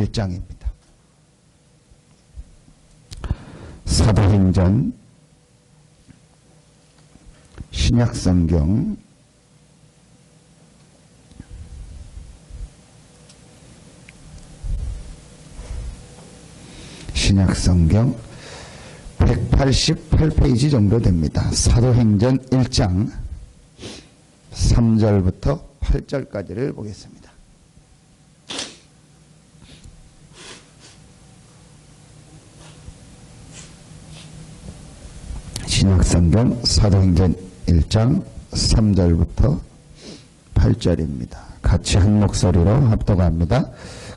1장입니다. 사도행전 신약성경 신약성경 188페이지 정도 됩니다. 사도행전 1장 3절부터 8절까지를 보겠습니다. 신약성경 사도행전 1장 3절부터 8절입니다. 같이 한 목소리로 합독합니다.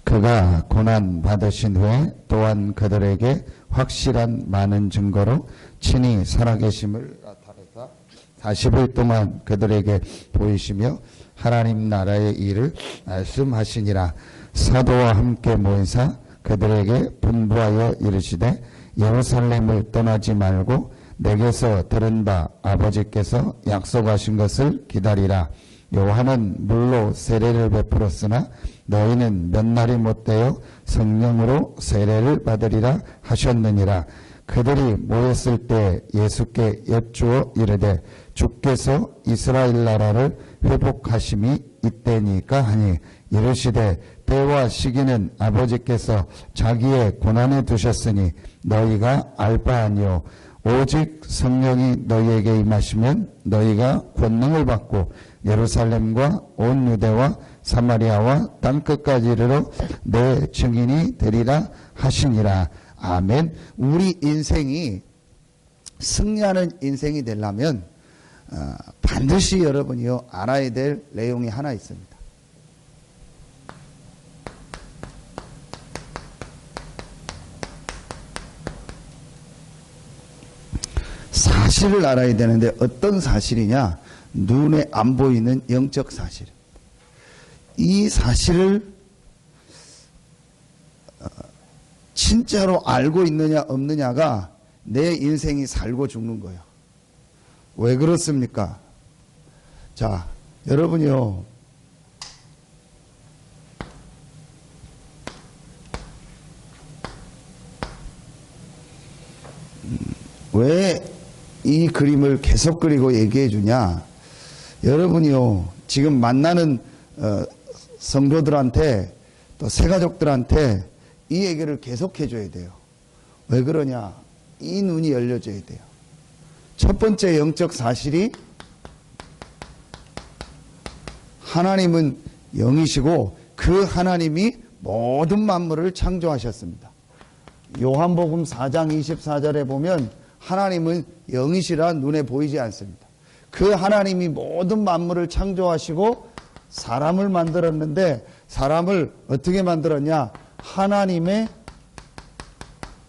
그가 고난 받으신 후에 또한 그들에게 확실한 많은 증거로 친히 살아계심을 나타내사 40일 동안 그들에게 보이시며 하나님 나라의 일을 말씀하시니라. 사도와 함께 모이사 그들에게 분부하여 이르시되 예루살렘을 떠나지 말고 내게서 들은 바 아버지께서 약속하신 것을 기다리라. 요한은 물로 세례를 베풀었으나 너희는 몇 날이 못되어 성령으로 세례를 받으리라 하셨느니라. 그들이 모였을 때 예수께 여쭈어 이르되 주께서 이스라엘 나라를 회복하심이 이때니까 하니 이르시되 때와 시기는 아버지께서 자기의 고난에 두셨으니 너희가 알 바 아니요 오직 성령이 너희에게 임하시면 너희가 권능을 받고 예루살렘과 온 유대와 사마리아와 땅끝까지 이르러 내 증인이 되리라 하시니라. 아멘. 우리 인생이 승리하는 인생이 되려면 반드시 여러분이요 알아야 될 내용이 하나 있습니다. 사실을 알아야 되는데 어떤 사실이냐? 눈에 안 보이는 영적 사실. 이 사실을 진짜로 알고 있느냐 없느냐가 내 인생이 살고 죽는 거예요. 왜 그렇습니까? 자, 여러분이요. 왜 이 그림을 계속 그리고 얘기해 주냐? 여러분이요, 지금 만나는 성도들한테 또 새가족들한테 이 얘기를 계속 해줘야 돼요. 왜 그러냐? 이 눈이 열려져야 돼요. 첫 번째 영적 사실이 하나님은 영이시고 그 하나님이 모든 만물을 창조하셨습니다. 요한복음 4장 24절에 보면 하나님은 영이시라 눈에 보이지 않습니다. 그 하나님이 모든 만물을 창조하시고 사람을 만들었는데 사람을 어떻게 만들었냐? 하나님의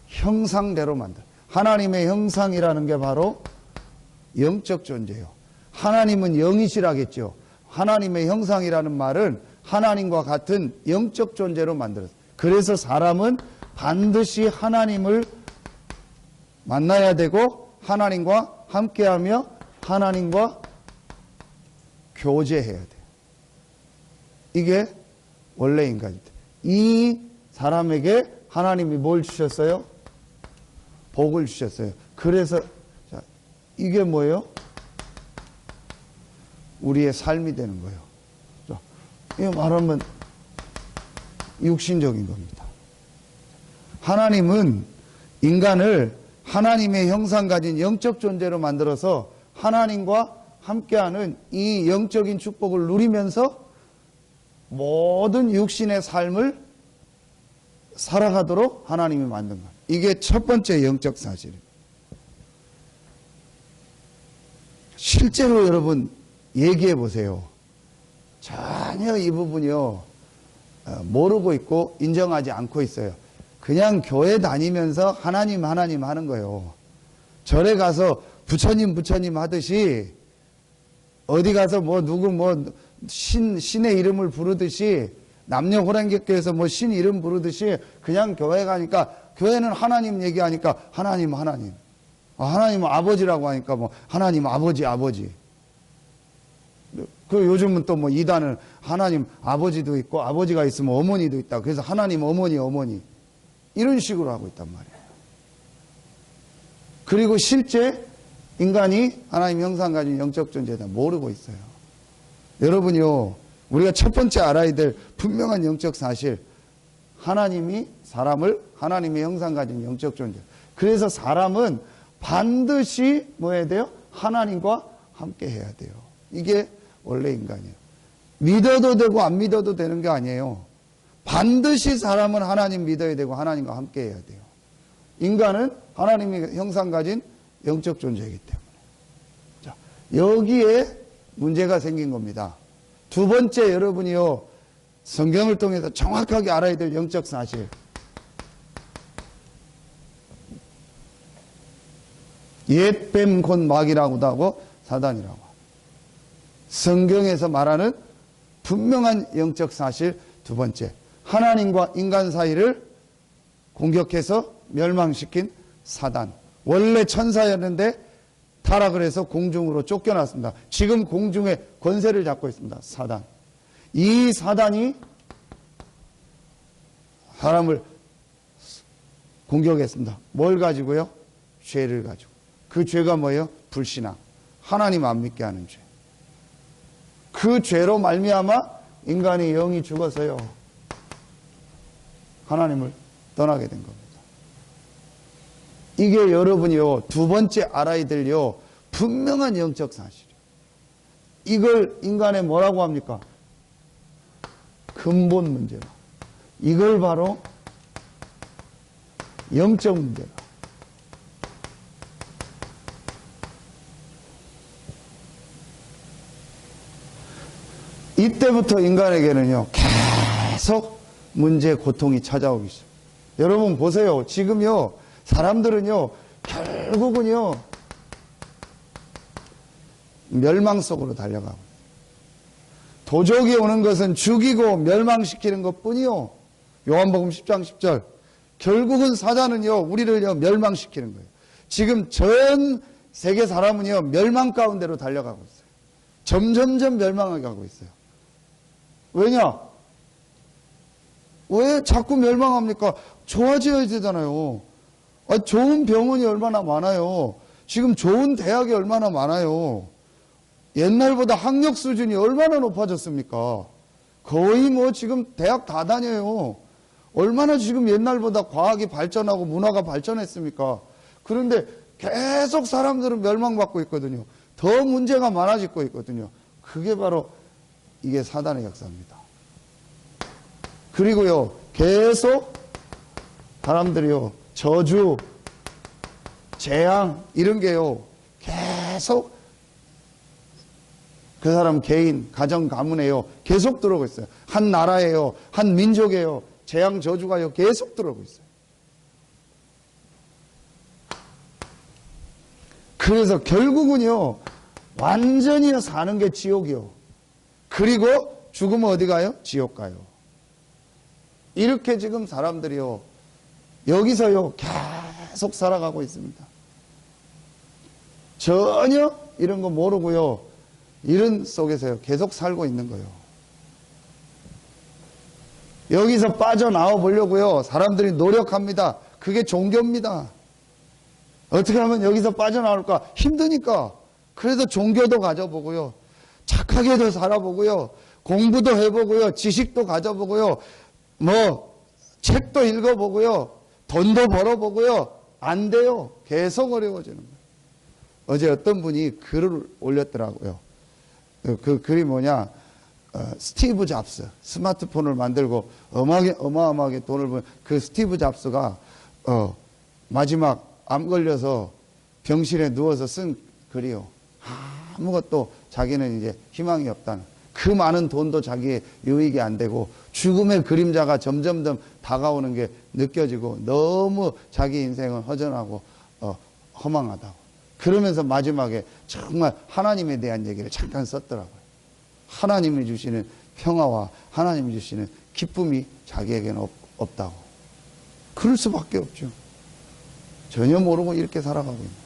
형상대로 만들어. 하나님의 형상이라는 게 바로 영적 존재예요. 하나님은 영이시라겠죠. 하나님의 형상이라는 말은 하나님과 같은 영적 존재로 만들었어요. 그래서 사람은 반드시 하나님을 만나야 되고 하나님과 함께하며 하나님과 교제해야 돼요. 이게 원래 인간이다. 이 사람에게 하나님이 뭘 주셨어요? 복을 주셨어요. 그래서 자, 이게 뭐예요? 우리의 삶이 되는 거예요. 자, 이거 말하면 육신적인 겁니다. 하나님은 인간을 하나님의 형상 가진 영적 존재로 만들어서 하나님과 함께하는 이 영적인 축복을 누리면서 모든 육신의 삶을 살아가도록 하나님이 만든 거예요. 이게 첫 번째 영적 사실입니다. 실제로 여러분 얘기해 보세요. 전혀 이 부분이요 모르고 있고 인정하지 않고 있어요. 그냥 교회 다니면서 하나님 하나님 하는 거예요. 절에 가서 부처님 부처님 하듯이 어디 가서 뭐 누구 뭐 신의 이름을 부르듯이 남녀 호랑객교에서 뭐 신 이름 부르듯이 그냥 교회 가니까 교회는 하나님 얘기하니까 하나님 하나님 하나님 아버지라고 하니까 뭐 하나님 아버지 아버지 그 요즘은 또 뭐 이단은 하나님 아버지도 있고 아버지가 있으면 어머니도 있다. 그래서 하나님 어머니 이런 식으로 하고 있단 말이에요. 그리고 실제 인간이 하나님 형상 가진 영적 존재다 모르고 있어요. 여러분요, 우리가 첫 번째 알아야 될 분명한 영적 사실, 하나님이 사람을 하나님의 형상 가진 영적 존재. 그래서 사람은 반드시 뭐 해야 돼요? 하나님과 함께 해야 돼요. 이게 원래 인간이에요. 믿어도 되고 안 믿어도 되는 게 아니에요. 반드시 사람은 하나님 믿어야 되고 하나님과 함께 해야 돼요. 인간은 하나님의 형상 가진 영적 존재이기 때문에. 자, 여기에 문제가 생긴 겁니다. 두 번째, 여러분이요, 성경을 통해서 정확하게 알아야 될 영적 사실. 옛 뱀 곧 마귀라고도 하고 사단이라고 하고. 성경에서 말하는 분명한 영적 사실 두 번째, 하나님과 인간 사이를 공격해서 멸망시킨 사단. 원래 천사였는데 타락을 해서 공중으로 쫓겨났습니다. 지금 공중에 권세를 잡고 있습니다. 사단. 이 사단이 사람을 공격했습니다. 뭘 가지고요? 죄를 가지고. 그 죄가 뭐예요? 불신앙. 하나님 안 믿게 하는 죄. 그 죄로 말미암아 인간이 영이 죽어서요, 하나님을 떠나게 된 겁니다. 이게 여러분이요, 두 번째 알아야 될요, 분명한 영적 사실이에요. 이걸 인간의 뭐라고 합니까? 근본 문제다. 이걸 바로 영적 문제다. 이때부터 인간에게는요, 계속 문제, 고통이 찾아오기 시작해요. 여러분 보세요. 지금요, 사람들은요, 결국은요, 멸망 속으로 달려가고, 도적이 오는 것은 죽이고 멸망시키는 것 뿐이요. 요한복음 10장 10절. 결국은 사단은요, 우리를요, 멸망시키는 거예요. 지금 전 세계 사람은요, 멸망 가운데로 달려가고 있어요. 점점점 멸망하게 가고 있어요. 왜냐? 왜 자꾸 멸망합니까? 좋아져야 되잖아요. 좋은 병원이 얼마나 많아요. 지금 좋은 대학이 얼마나 많아요. 옛날보다 학력 수준이 얼마나 높아졌습니까? 거의 뭐 지금 대학 다 다녀요. 얼마나 지금 옛날보다 과학이 발전하고 문화가 발전했습니까? 그런데 계속 사람들은 멸망받고 있거든요. 더 문제가 많아지고 있거든요. 그게 바로 이게 사단의 역사입니다. 그리고요, 계속 사람들이요, 저주, 재앙 이런 게요, 계속 그 사람 개인, 가정, 가문에요, 계속 들어오고 있어요. 한 나라에요, 한 민족에요, 재앙, 저주가요, 계속 들어오고 있어요. 그래서 결국은요, 완전히 사는 게 지옥이요. 그리고 죽으면 어디 가요? 지옥 가요. 이렇게 지금 사람들이요, 여기서요, 계속 살아가고 있습니다. 전혀 이런 거 모르고요, 이런 속에서요, 계속 살고 있는 거예요. 여기서 빠져나와 보려고요, 사람들이 노력합니다. 그게 종교입니다. 어떻게 하면 여기서 빠져나올까? 힘드니까. 그래서 종교도 가져보고요, 착하게도 살아보고요, 공부도 해보고요, 지식도 가져보고요, 뭐 책도 읽어보고요, 돈도 벌어보고요, 안 돼요. 계속 어려워지는 거예요. 어제 어떤 분이 글을 올렸더라고요. 그 글이 뭐냐, 스티브 잡스, 스마트폰을 만들고 어마어마하게 돈을 번 그 스티브 잡스가 마지막 암 걸려서 병실에 누워서 쓴 글이요. 아무것도 자기는 이제 희망이 없다는, 그 많은 돈도 자기의 유익이 안 되고 죽음의 그림자가 점점 다가오는 게 느껴지고 너무 자기 인생은 허전하고 허망하다고. 그러면서 마지막에 정말 하나님에 대한 얘기를 잠깐 썼더라고요. 하나님이 주시는 평화와 하나님이 주시는 기쁨이 자기에게는 없다고. 그럴 수밖에 없죠. 전혀 모르고 이렇게 살아가고 있는.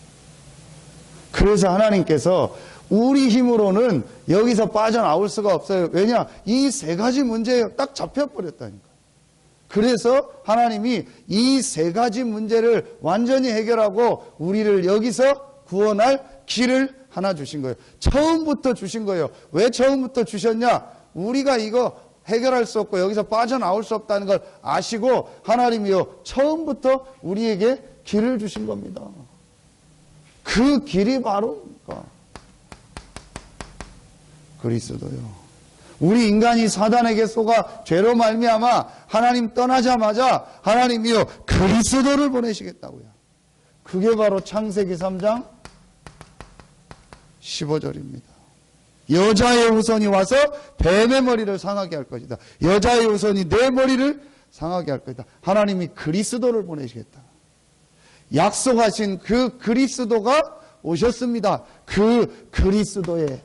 그래서 하나님께서 우리 힘으로는 여기서 빠져나올 수가 없어요. 왜냐? 이 세 가지 문제에 딱 잡혀버렸다니까. 그래서 하나님이 이 세 가지 문제를 완전히 해결하고 우리를 여기서 구원할 길을 하나 주신 거예요. 처음부터 주신 거예요. 왜 처음부터 주셨냐? 우리가 이거 해결할 수 없고 여기서 빠져나올 수 없다는 걸 아시고 하나님이요 처음부터 우리에게 길을 주신 겁니다. 그 길이 바로 그리스도요. 우리 인간이 사단에게 속아 죄로 말미암아 하나님 떠나자마자 하나님이요 그리스도를 보내시겠다고요. 그게 바로 창세기 3장 15절입니다. 여자의 후손이 와서 뱀의 머리를 상하게 할 것이다. 여자의 후손이 내 머리를 상하게 할 것이다. 하나님이 그리스도를 보내시겠다. 약속하신 그 그리스도가 오셨습니다. 그 그리스도로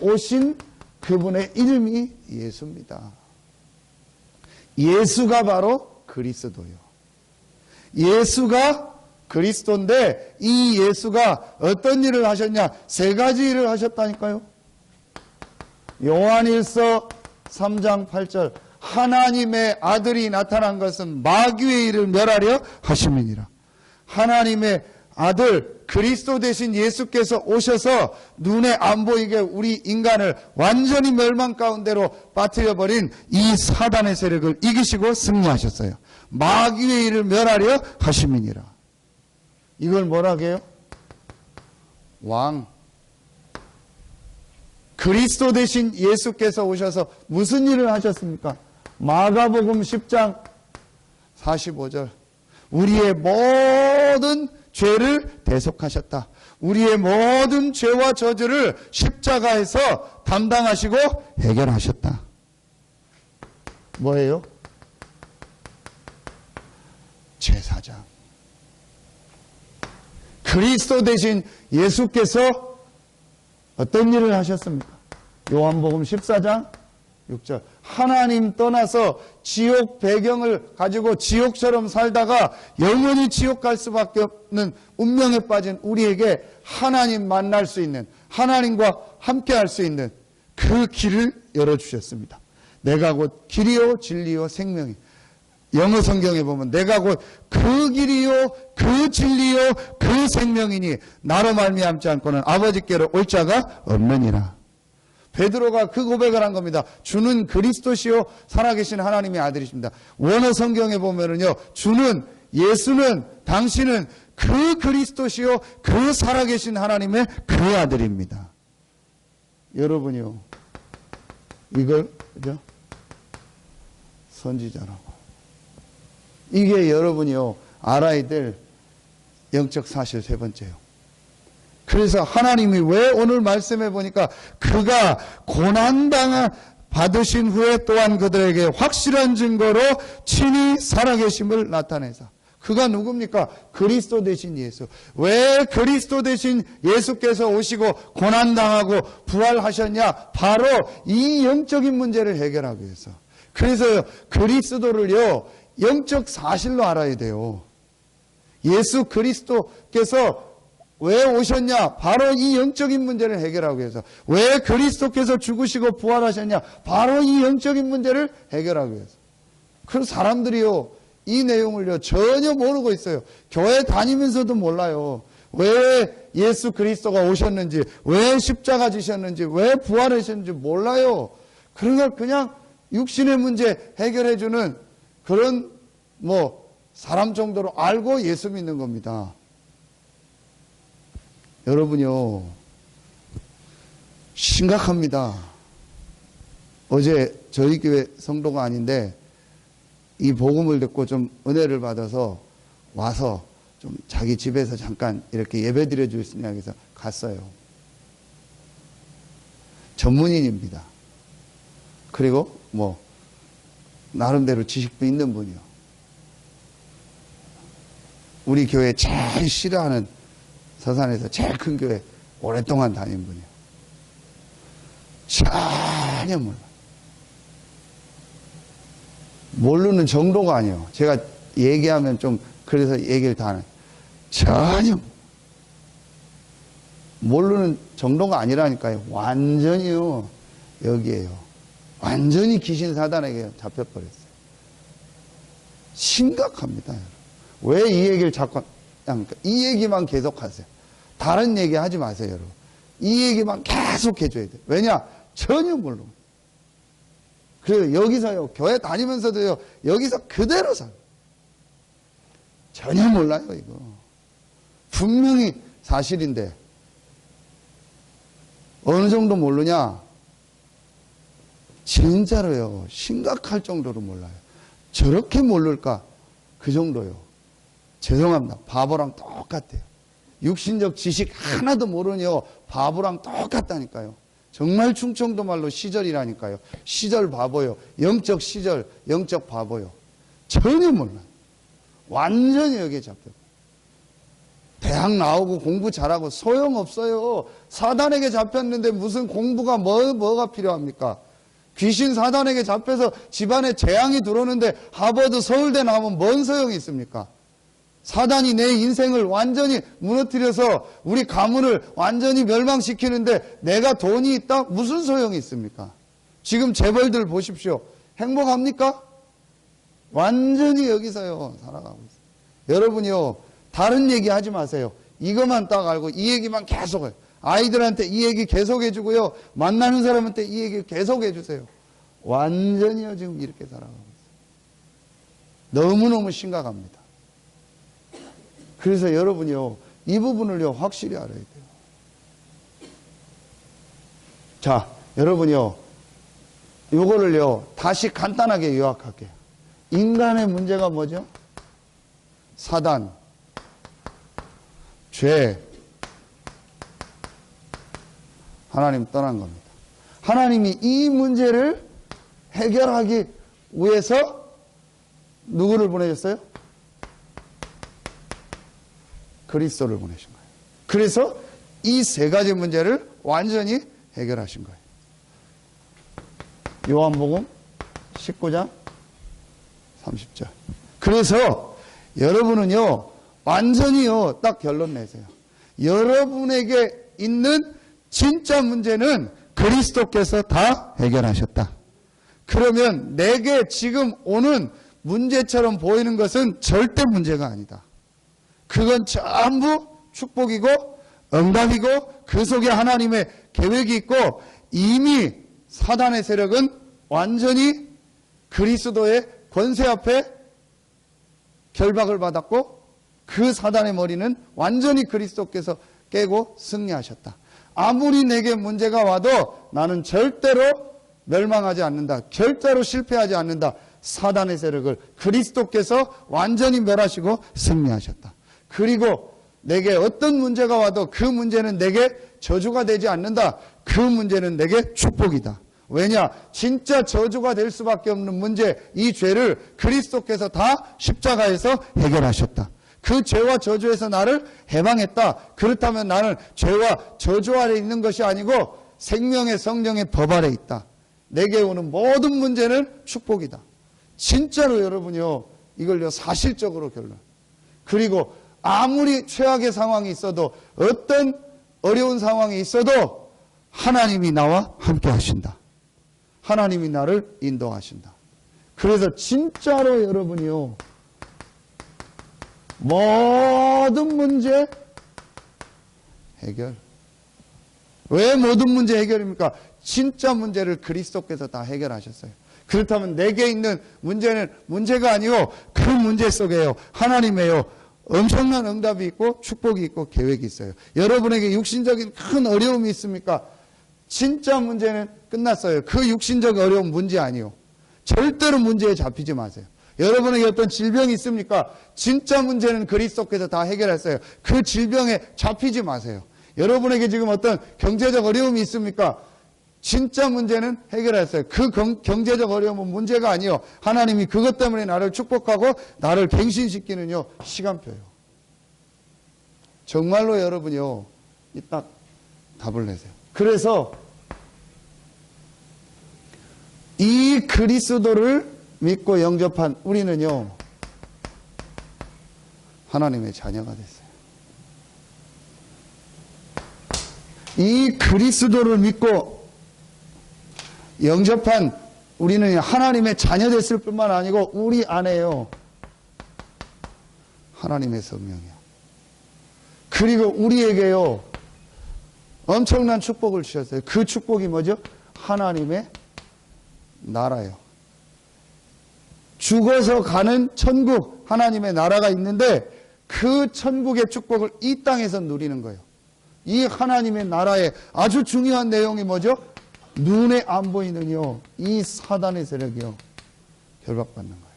오신 그분의 이름이 예수입니다. 예수가 바로 그리스도요. 예수가 그리스도인데 이 예수가 어떤 일을 하셨냐? 세 가지 일을 하셨다니까요. 요한일서 3장 8절 하나님의 아들이 나타난 것은 마귀의 일을 멸하려 하심이니라. 하나님의 아들 그리스도 대신 예수께서 오셔서 눈에 안 보이게 우리 인간을 완전히 멸망 가운데로 빠뜨려버린 이 사단의 세력을 이기시고 승리하셨어요. 마귀의 일을 멸하려 하심이니라. 이걸 뭐라고 해요? 왕. 그리스도 대신 예수께서 오셔서 무슨 일을 하셨습니까? 마가복음 10장 45절 우리의 모든 죄를 대속하셨다. 우리의 모든 죄와 저주를 십자가에서 담당하시고 해결하셨다. 뭐예요? 제사장. 그리스도 대신 예수께서 어떤 일을 하셨습니까? 요한복음 14장 6절 하나님 떠나서 지옥 배경을 가지고 지옥처럼 살다가 영원히 지옥 갈 수밖에 없는 운명에 빠진 우리에게 하나님 만날 수 있는 하나님과 함께 할 수 있는 그 길을 열어주셨습니다. 내가 곧 길이요 진리요 생명이 영어 성경에 보면 내가 곧 그 길이요 그 진리요 그 생명이니 나로 말미암지 않고는 아버지께로 올 자가 없느니라. 베드로가 그 고백을 한 겁니다. 주는 그리스도시요 살아계신 하나님의 아들이십니다. 원어 성경에 보면은요, 주는 예수는 당신은 그 그리스도시요 그 살아계신 하나님의 그 아들입니다. 여러분이요, 이걸 그죠? 선지자라고. 이게 여러분이요 알아야 될 영적 사실 세 번째요. 그래서 하나님이 왜 오늘 말씀해 보니까 그가 고난당한 받으신 후에 또한 그들에게 확실한 증거로 친히 살아계심을 나타내사. 그가 누굽니까? 그리스도 대신 예수. 왜 그리스도 대신 예수께서 오시고 고난당하고 부활하셨냐? 바로 이 영적인 문제를 해결하기 위해서. 그래서 그리스도를요 영적 사실로 알아야 돼요. 예수 그리스도께서 왜 오셨냐? 바로 이 영적인 문제를 해결하기 위해서. 왜 그리스도께서 죽으시고 부활하셨냐? 바로 이 영적인 문제를 해결하기 위해서. 그래서 사람들이요 이 내용을요 전혀 모르고 있어요. 교회 다니면서도 몰라요. 왜 예수 그리스도가 오셨는지, 왜 십자가 지셨는지, 왜 부활하셨는지 몰라요. 그러니까 그냥 육신의 문제 해결해주는 그런 사람 정도로 알고 예수 믿는 겁니다. 여러분요 심각합니다. 어제 저희 교회 성도가 아닌데 이 복음을 듣고 좀 은혜를 받아서 와서 좀 자기 집에서 잠깐 이렇게 예배 드려 줄 수 있냐 해서 갔어요. 전문인입니다. 그리고 나름대로 지식도 있는 분이요. 우리 교회 제일 싫어하는 서산에서 제일 큰 교회 오랫동안 다닌 분이에요. 전혀 몰라. 모르는 정도가 아니에요. 제가 얘기하면 좀 그래서 얘기를 다 하는. 전혀. 모르는 정도가 아니라니까요. 완전히요, 여기에요. 완전히 귀신 사단에게 잡혀버렸어요. 심각합니다. 왜 이 얘기를 자꾸 합니까? 이 얘기만 계속 하세요. 다른 얘기 하지 마세요, 여러분. 이 얘기만 계속 해줘야 돼요. 왜냐? 전혀 모르고. 그래서 여기서요, 교회 다니면서도요, 여기서 그대로 살아요. 전혀 몰라요, 이거. 분명히 사실인데, 어느 정도 모르냐? 진짜로요, 심각할 정도로 몰라요. 저렇게 모를까? 그 정도요. 죄송합니다. 바보랑 똑같아요. 육신적 지식 하나도 모르니요, 바보랑 똑같다니까요. 정말 충청도 말로 시절이라니까요. 시절 바보요. 영적 시절, 영적 바보요. 전혀 몰라요. 완전히 여기에 잡혀. 대학 나오고 공부 잘하고 소용없어요. 사단에게 잡혔는데 무슨 공부가 뭐가 필요합니까? 귀신 사단에게 잡혀서 집안에 재앙이 들어오는데 하버드 서울대 나오면 뭔 소용이 있습니까? 사단이 내 인생을 완전히 무너뜨려서 우리 가문을 완전히 멸망시키는데 내가 돈이 있다? 무슨 소용이 있습니까? 지금 재벌들 보십시오. 행복합니까? 완전히 여기서요 살아가고 있어요. 여러분이요, 다른 얘기 하지 마세요. 이것만 딱 알고 이 얘기만 계속 해요. 아이들한테 이 얘기 계속 해주고요, 만나는 사람한테 이 얘기 계속 해주세요. 완전히요 지금 이렇게 살아가고 있어요. 너무너무 심각합니다. 그래서 여러분이요, 이 부분을요 확실히 알아야 돼요. 자, 여러분이요, 요거를요 다시 간단하게 요약할게요. 인간의 문제가 뭐죠? 사단, 죄, 하나님 떠난 겁니다. 하나님이 이 문제를 해결하기 위해서 누구를 보내셨어요? 그리스도를 보내신 거예요. 그래서 이 세 가지 문제를 완전히 해결하신 거예요. 요한복음 19장 30절. 그래서 여러분은요, 완전히요, 딱 결론 내세요. 여러분에게 있는 진짜 문제는 그리스도께서 다 해결하셨다. 그러면 내게 지금 오는 문제처럼 보이는 것은 절대 문제가 아니다. 그건 전부 축복이고 응답이고 그 속에 하나님의 계획이 있고 이미 사단의 세력은 완전히 그리스도의 권세 앞에 결박을 받았고 그 사단의 머리는 완전히 그리스도께서 깨고 승리하셨다. 아무리 내게 문제가 와도 나는 절대로 멸망하지 않는다. 절대로 실패하지 않는다. 사단의 세력을 그리스도께서 완전히 멸하시고 승리하셨다. 그리고 내게 어떤 문제가 와도 그 문제는 내게 저주가 되지 않는다. 그 문제는 내게 축복이다. 왜냐? 진짜 저주가 될 수밖에 없는 문제, 이 죄를 그리스도께서 다 십자가에서 해결하셨다. 그 죄와 저주에서 나를 해방했다. 그렇다면 나는 죄와 저주 아래 있는 것이 아니고 생명의 성령의 법 아래 있다. 내게 오는 모든 문제는 축복이다. 진짜로 여러분이요, 이걸요 사실적으로 결론. 그리고 아무리 최악의 상황이 있어도, 어떤 어려운 상황이 있어도 하나님이 나와 함께 하신다. 하나님이 나를 인도하신다. 그래서 진짜로 여러분이요, 모든 문제 해결. 왜 모든 문제 해결입니까? 진짜 문제를 그리스도께서 다 해결하셨어요. 그렇다면 내게 있는 문제는 문제가 아니고 그 문제 속에요, 하나님의요 엄청난 응답이 있고 축복이 있고 계획이 있어요. 여러분에게 육신적인 큰 어려움이 있습니까? 진짜 문제는 끝났어요. 그 육신적 어려움 문제 아니요. 절대로 문제에 잡히지 마세요. 여러분에게 어떤 질병이 있습니까? 진짜 문제는 그리스도께서 다 해결했어요. 그 질병에 잡히지 마세요. 여러분에게 지금 어떤 경제적 어려움이 있습니까? 진짜 문제는 해결했어요. 그 경제적 어려움은 문제가 아니요. 하나님이 그것 때문에 나를 축복하고 나를 갱신시키는요 시간표예요. 정말로 여러분이요, 딱 답을 내세요. 그래서 이 그리스도를 믿고 영접한 우리는요 하나님의 자녀가 됐어요. 이 그리스도를 믿고 영접한 우리는 하나님의 자녀 됐을 뿐만 아니고 우리 안에요, 하나님의 성령이요. 그리고 우리에게요, 엄청난 축복을 주셨어요. 그 축복이 뭐죠? 하나님의 나라요. 죽어서 가는 천국, 하나님의 나라가 있는데 그 천국의 축복을 이 땅에서 누리는 거예요. 이 하나님의 나라의 아주 중요한 내용이 뭐죠? 눈에 안 보이는요, 이 사단의 세력이요, 결박받는 거예요.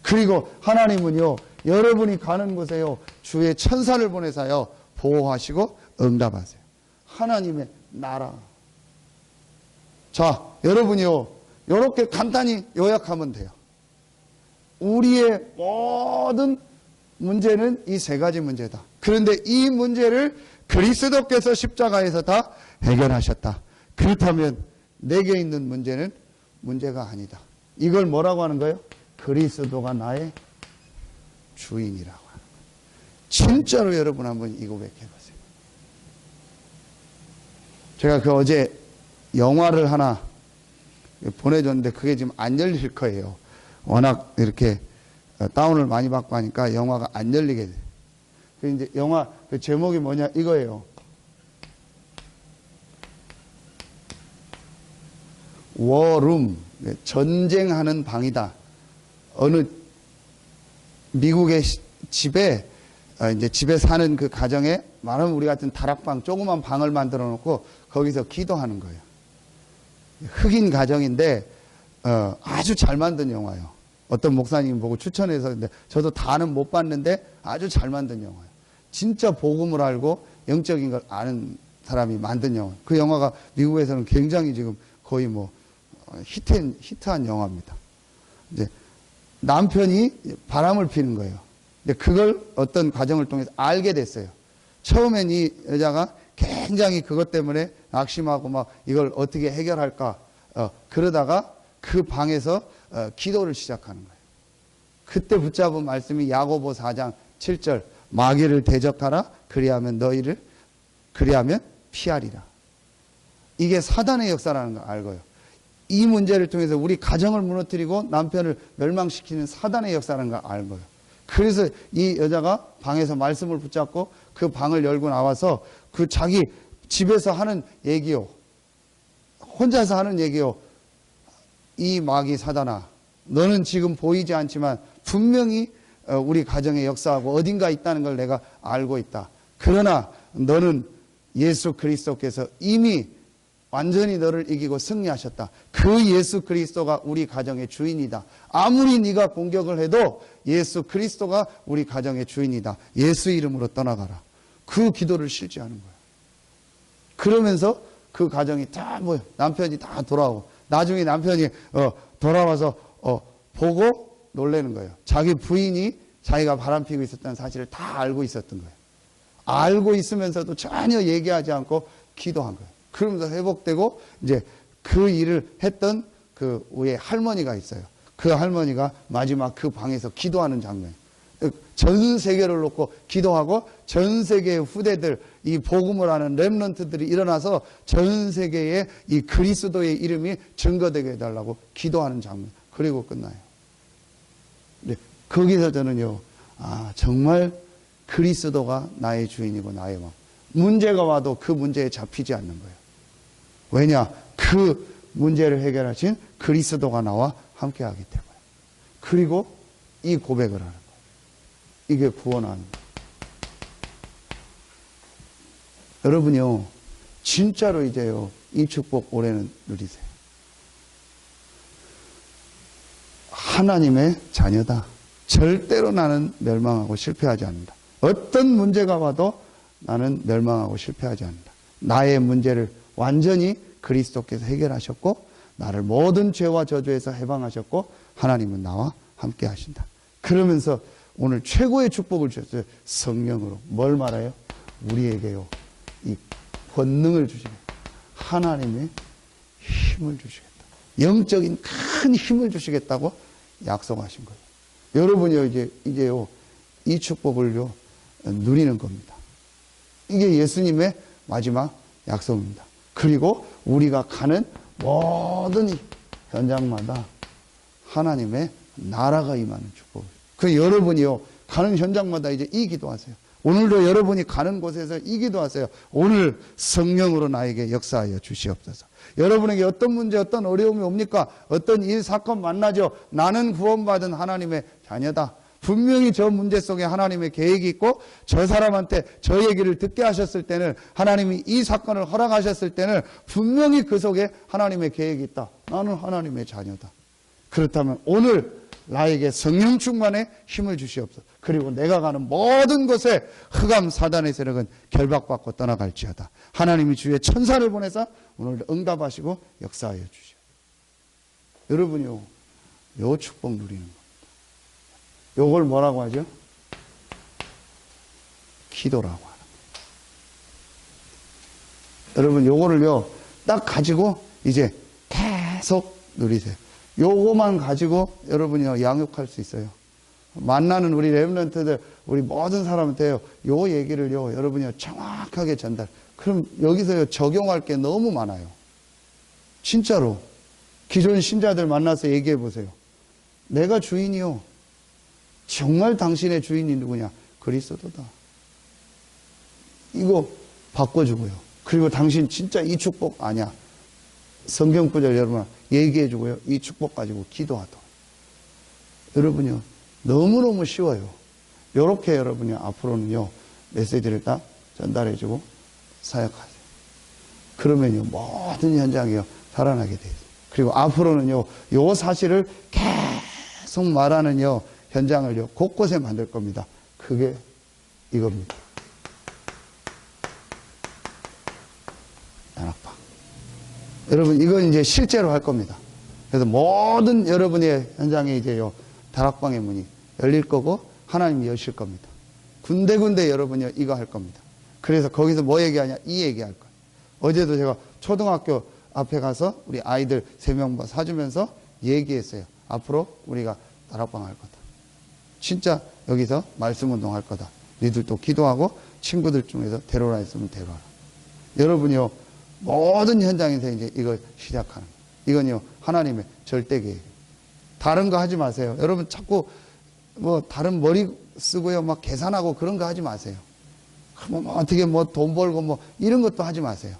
그리고 하나님은요, 여러분이 가는 곳에요, 주의 천사를 보내서요, 보호하시고 응답하세요. 하나님의 나라. 자, 여러분이요, 이렇게 간단히 요약하면 돼요. 우리의 모든 문제는 이 세 가지 문제다. 그런데 이 문제를 그리스도께서 십자가에서 다 해결하셨다. 그렇다면 내게 있는 문제는 문제가 아니다. 이걸 뭐라고 하는 거예요? 그리스도가 나의 주인이라고 하는 거예요. 진짜로 여러분 한번 이 고백해보세요. 제가 그 어제 영화를 하나 보내줬는데 그게 지금 안 열릴 거예요. 워낙 이렇게 다운을 많이 받고 하니까 영화가 안 열리게 돼요. 그 이제 영화 그 제목이 뭐냐 이거예요. 워룸, 전쟁하는 방이다. 어느 미국의 집에 이제 집에 사는 그 가정에 말하면 우리 같은 다락방 조그만 방을 만들어 놓고 거기서 기도하는 거예요. 흑인 가정인데 아주 잘 만든 영화예요. 어떤 목사님 보고 추천해서, 근데 저도 다는 못 봤는데 아주 잘 만든 영화예요. 진짜 복음을 알고 영적인 걸 아는 사람이 만든 영화. 그 영화가 미국에서는 굉장히 지금 거의 뭐 히트한 영화입니다. 이제 남편이 바람을 피는 거예요. 근데 그걸 어떤 과정을 통해서 알게 됐어요. 처음엔 이 여자가 굉장히 그것 때문에 낙심하고 막 이걸 어떻게 해결할까 그러다가 그 방에서 기도를 시작하는 거예요. 그때 붙잡은 말씀이 야고보 4장 7절, 마귀를 대적하라, 그리하면 피하리라. 이게 사단의 역사라는 걸 알고요. 이 문제를 통해서 우리 가정을 무너뜨리고 남편을 멸망시키는 사단의 역사라는 걸 알고요. 그래서 이 여자가 방에서 말씀을 붙잡고 그 방을 열고 나와서 그 자기 집에서 하는 얘기요, 혼자서 하는 얘기요. 이 마귀 사단아, 너는 지금 보이지 않지만 분명히 우리 가정에 역사하고 어딘가 있다는 걸 내가 알고 있다. 그러나 너는 예수 그리스도께서 이미 완전히 너를 이기고 승리하셨다. 그 예수 그리스도가 우리 가정의 주인이다. 아무리 네가 공격을 해도 예수 그리스도가 우리 가정의 주인이다. 예수 이름으로 떠나가라. 그 기도를 실제하는 거야. 그러면서 그 가정이 다 남편이 다 돌아오고, 나중에 남편이 돌아와서 보고 놀라는 거예요. 자기 부인이 자기가 바람피고 있었다는 사실을 다 알고 있었던 거예요. 알고 있으면서도 전혀 얘기하지 않고 기도한 거예요. 그러면서 회복되고, 이제 그 일을 했던 그 위에 할머니가 있어요. 그 할머니가 마지막 그 방에서 기도하는 장면. 전 세계를 놓고 기도하고 전 세계의 후대들, 이 복음을 하는 렘넌트들이 일어나서 전 세계에 이 그리스도의 이름이 증거되게 해달라고 기도하는 장면. 그리고 끝나요. 네, 거기서 저는요, 정말 그리스도가 나의 주인이고 나의 왕. 문제가 와도 그 문제에 잡히지 않는 거예요. 왜냐? 그 문제를 해결하신 그리스도가 나와 함께하기 때문에. 그리고 이 고백을 하는 거예요. 이게 구원하는 거예요. 여러분이요, 진짜로 이제요, 이 축복 올해는 누리세요. 하나님의 자녀다. 절대로 나는 멸망하고 실패하지 않는다. 어떤 문제가 와도 나는 멸망하고 실패하지 않는다. 나의 문제를 완전히 그리스도께서 해결하셨고, 나를 모든 죄와 저주에서 해방하셨고, 하나님은 나와 함께 하신다. 그러면서 오늘 최고의 축복을 주셨어요. 성령으로. 뭘 말해요? 우리에게요, 이 권능을 주시겠다. 하나님의 힘을 주시겠다. 영적인 큰 힘을 주시겠다고 약속하신 거예요. 여러분이요, 이제요, 이 축복을요, 누리는 겁니다. 이게 예수님의 마지막 약속입니다. 그리고 우리가 가는 모든 현장마다 하나님의 나라가 임하는 축복이에요. 그 여러분이요, 가는 현장마다 이제 이 기도하세요. 오늘도 여러분이 가는 곳에서 이 기도하세요. 오늘 성령으로 나에게 역사하여 주시옵소서. 여러분에게 어떤 문제, 어떤 어려움이 옵니까? 어떤 일, 사건 만나죠? 나는 구원받은 하나님의 자녀다. 분명히 저 문제 속에 하나님의 계획이 있고, 저 사람한테 저 얘기를 듣게 하셨을 때는, 하나님이 이 사건을 허락하셨을 때는 분명히 그 속에 하나님의 계획이 있다. 나는 하나님의 자녀다. 그렇다면 오늘 나에게 성령 충만의 힘을 주시옵소서. 그리고 내가 가는 모든 곳에 흑암 사단의 세력은 결박받고 떠나갈지어다. 하나님이 주의 천사를 보내서 오늘 응답하시고 역사하여 주시오. 여러분이요, 요 축복 누리는 겁니다. 요걸 뭐라고 하죠? 기도라고 하는 거예요. 여러분, 요거를요 딱 가지고 이제 계속 누리세요. 요거만 가지고 여러분이요 양육할 수 있어요. 만나는 우리 렘넌트들, 우리 모든 사람한테요 요 얘기를요 여러분이요 정확하게 전달. 그럼 여기서요 적용할 게 너무 많아요. 진짜로 기존 신자들 만나서 얘기해 보세요. 내가 주인이요, 정말 당신의 주인이 누구냐? 그리스도다. 이거 바꿔주고요. 그리고 당신 진짜 이 축복 아냐? 성경 구절 여러분 얘기해주고요. 이 축복 가지고 기도하도록. 여러분요, 너무너무 쉬워요. 요렇게 여러분이 앞으로는요, 메시지를 딱 전달해주고 사역하세요. 그러면요, 모든 현장이요, 살아나게 돼요. 그리고 앞으로는요, 요 사실을 계속 말하는요, 현장을요, 곳곳에 만들 겁니다. 그게 이겁니다. 다락방. 여러분, 이건 이제 실제로 할 겁니다. 그래서 모든 여러분의 현장에 이제요, 다락방의 문이 열릴 거고, 하나님이 여실 겁니다. 군데군데 여러분이 이거 할 겁니다. 그래서 거기서 뭐 얘기하냐? 이 얘기할 거예요. 어제도 제가 초등학교 앞에 가서 우리 아이들 3명 사주면서 얘기했어요. 앞으로 우리가 다락방 할 거다. 진짜 여기서 말씀 운동 할 거다. 니들도 기도하고 친구들 중에서 데려라 했으면 데려라. 여러분이요, 모든 현장에서 이제 이걸 시작하는 거예요. 이건요, 하나님의 절대 계획. 다른 거 하지 마세요. 여러분 자꾸 뭐 다른 머리 쓰고요, 막 계산하고 그런 거 하지 마세요. 뭐 어떻게 뭐 돈 벌고 뭐 이런 것도 하지 마세요.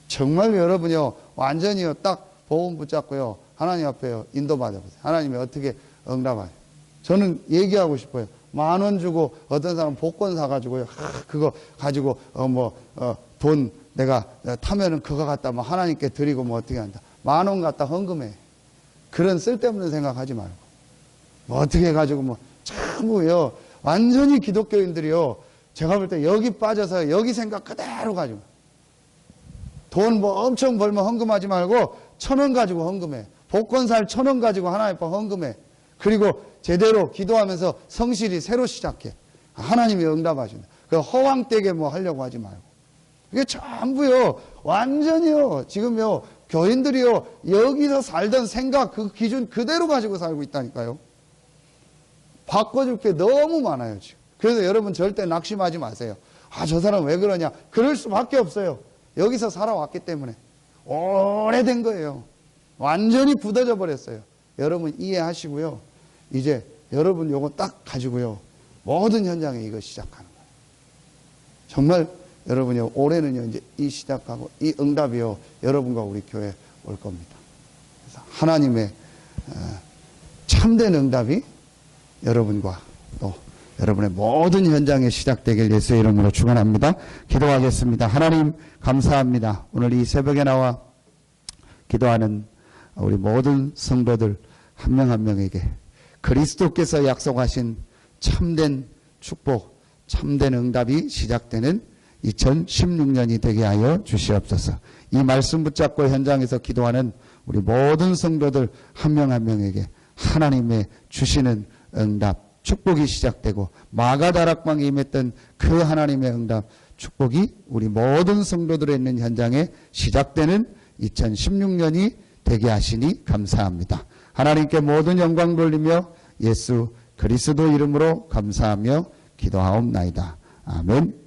정말 여러분이요, 완전히요, 딱 보험 붙잡고요, 하나님 앞에요, 인도받아 보세요. 하나님이 어떻게 응답하세요. 저는 얘기하고 싶어요. 10,000원 주고 어떤 사람 복권 사가지고요, 그거 가지고 돈 내가 타면은 그거 갖다 뭐 하나님께 드리고 뭐 어떻게 한다. 10,000원 갖다 헌금해. 그런 쓸데없는 생각하지 말고. 뭐 어떻게 해가지고 뭐 참요, 완전히 기독교인들이요, 제가 볼 때 여기 빠져서 여기 생각 그대로 가지고 돈 뭐 엄청 벌면 헌금하지 말고 1,000원 가지고 헌금해. 복권 살 1,000원 가지고 하나님 앞에 헌금해. 그리고 제대로 기도하면서 성실히 새로 시작해. 하나님이 응답하신다. 그 허황되게 뭐 하려고 하지 말고. 이게 전부요, 완전히요, 지금요, 교인들이요, 여기서 살던 생각, 그 기준 그대로 가지고 살고 있다니까요. 바꿔줄 게 너무 많아요, 지금. 그래서 여러분 절대 낙심하지 마세요. 아, 저 사람 왜 그러냐? 그럴 수밖에 없어요. 여기서 살아왔기 때문에. 오래된 거예요. 완전히 굳어져 버렸어요. 여러분 이해하시고요. 이제 여러분 요거 딱 가지고요, 모든 현장에 이거 시작하는 거예요. 정말 여러분요, 올해는요, 이제 이 시작하고 이 응답이요, 여러분과 우리 교회에 올 겁니다. 그래서 하나님의 참된 응답이 여러분과 또 여러분의 모든 현장에 시작되길 예수의 이름으로 축원합니다. 기도하겠습니다. 하나님 감사합니다. 오늘 이 새벽에 나와 기도하는 우리 모든 성도들 한 명 한 명에게 그리스도께서 약속하신 참된 축복, 참된 응답이 시작되는 2016년이 되게 하여 주시옵소서. 이 말씀 붙잡고 현장에서 기도하는 우리 모든 성도들 한 명 한 명에게 하나님의 주시는 응답, 축복이 시작되고 마가다락방에 임했던 그 하나님의 응답, 축복이 우리 모든 성도들에 있는 현장에 시작되는 2016년이 되게 하시니 감사합니다. 하나님께 모든 영광 돌리며 예수 그리스도 이름으로 감사하며 기도하옵나이다. 아멘.